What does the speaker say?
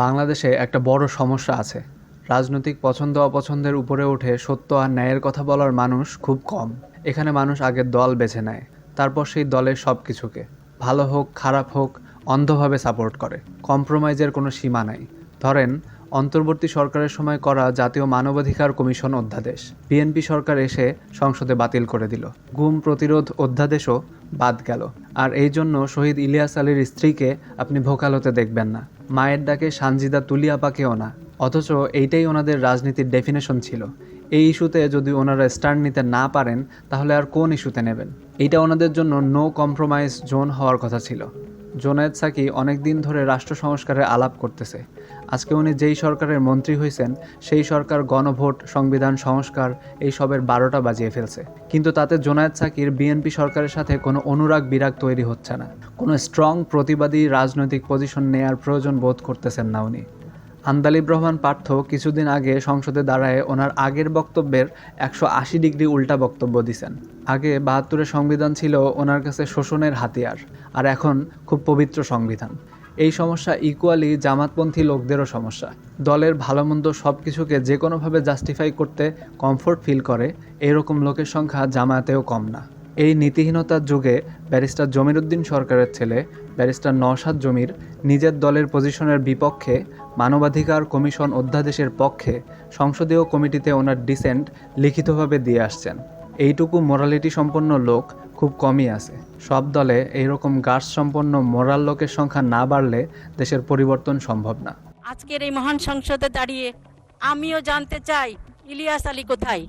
বাংলাদেশে একটা বড় সমস্যা আছে। রাজনৈতিক পছন্দ অপছন্দের উপরে উঠে সত্য আর ন্যায়ের কথা বলার মানুষ খুব কম। এখানে মানুষ আগে দল বেছে নেয়, তারপর সেই দলের সব কিছুকে, ভালো হোক খারাপ হোক, অন্ধভাবে সাপোর্ট করে। কম্প্রোমাইজের কোনো সীমা নাই। ধরেন, অন্তর্বর্তী সরকারের সময় করা জাতীয় মানবাধিকার কমিশন অধ্যাদেশ বিএনপি সরকার এসে সংসদে বাতিল করে দিল। গুম প্রতিরোধ অধ্যাদেশও বাদ গেল। আর এই জন্য শহীদ ইলিয়াস আলীর স্ত্রীকে আপনি ভোকাল হতে দেখবেন না, মায়ের ডাকে সানজিদা তুলিয়াপাকেও না। অথচ এইটাই ওনাদের রাজনীতির ডেফিনেশন ছিল। এই ইস্যুতে যদি ওনারা স্ট্যান্ড নিতে না পারেন, তাহলে আর কোন ইস্যুতে নেবেন? এইটা ওনাদের জন্য নো কম্প্রোমাইজ জোন হওয়ার কথা ছিল। জুনায়েদ সাকি অনেক দিন ধরে রাষ্ট্র সংস্কারের আলাপ করতেছে। আজকে উনি যেই সরকারের মন্ত্রী হয়েছেন, সেই সরকার গণভোট, সংবিধান সংস্কার এই সবের 12টা বাজিয়ে ফেলছে। কিন্তু তাতে জুনায়েদ সাকির বিএনপি সরকারের সাথে কোনো অনুরাগ বিরাগ তৈরি হচ্ছে না। কোনো স্ট্রং প্রতিবাদী রাজনৈতিক পজিশন নেয়ার প্রয়োজন বোধ করতেছেন না উনি। আন্দালিব রহমান পার্থ কিছুদিন আগে সংসদে দাঁড়ায় ওনার আগের বক্তব্যের 180 ডিগ্রি উল্টা বক্তব্য দিছেন। আগে 72-এর সংবিধান ছিল ওনার কাছে শোষণের হাতিয়ার, আর এখন খুব পবিত্র সংবিধান। এই সমস্যা ইকুয়ালি জামাতপন্থী লোকদেরও সমস্যা। দলের ভালো মন্দ সব কিছুকে যে কোনোভাবে জাস্টিফাই করতে কমফোর্ট ফিল করে, এরকম লোকের সংখ্যা জামায়াতেও কম না। এই নীতিহীনতার যুগে ব্যারিস্টার জমির উদ্দিন সরকারের ছেলে ব্যারিস্টার নওশাদ জমির নিজের দলের পজিশনের বিপক্ষে মানবাধিকার কমিশন অধ্যাদেশের পক্ষে সংসদীয় কমিটিতে ওনার ডিসেন্ট লিখিতভাবে দিয়ে আসছেন। এইটুকু মোরালিটি সম্পন্ন লোক খুব কমই আছে। সব দলে এইরকম গার্ডস সম্পন্ন মোরাল লোকের সংখ্যা না বাড়লে দেশের পরিবর্তন সম্ভব না। আজকের এই মহান সংসদে দাঁড়িয়ে আমিও জানতে চাই, ইলিয়াস আলী কোথায়?